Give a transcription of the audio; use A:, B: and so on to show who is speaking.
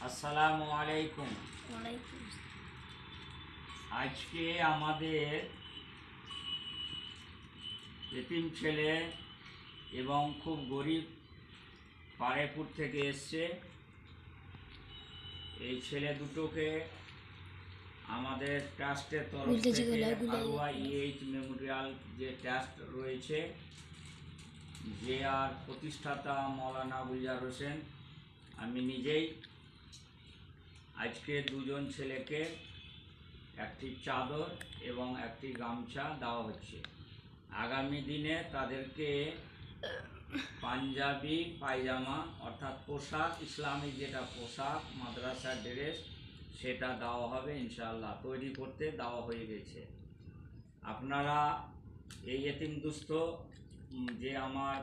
A: আসসালামু আলাইকুম।
B: ওয়ালাইকুম
A: আজকে আমাদের এতিম ছেলে এবং খুব গরিব পাড়েপুর থেকে এসছে। এই ছেলে দুটোকে আমাদের ট্রাস্টের তরফ থেকে আগুয়া ইএইচ মেমোরিয়াল যে ট্রাস্ট রয়েছে, যে আর প্রতিষ্ঠাতা মৌলানা গুলজার হোসেন, আমি নিজেই আজকে দুজন ছেলেকে একটি চাদর এবং একটি গামছা দেওয়া হচ্ছে। আগামী দিনে তাদেরকে পাঞ্জাবি পায়জামা অর্থাৎ পোশাক, ইসলামিক যেটা পোশাক, মাদ্রাসার ড্রেস, সেটা দেওয়া হবে ইনশাআল্লাহ। তৈরি করতে দেওয়া হয়ে গেছে। আপনারা এই এতিম দুস্থ যে আমার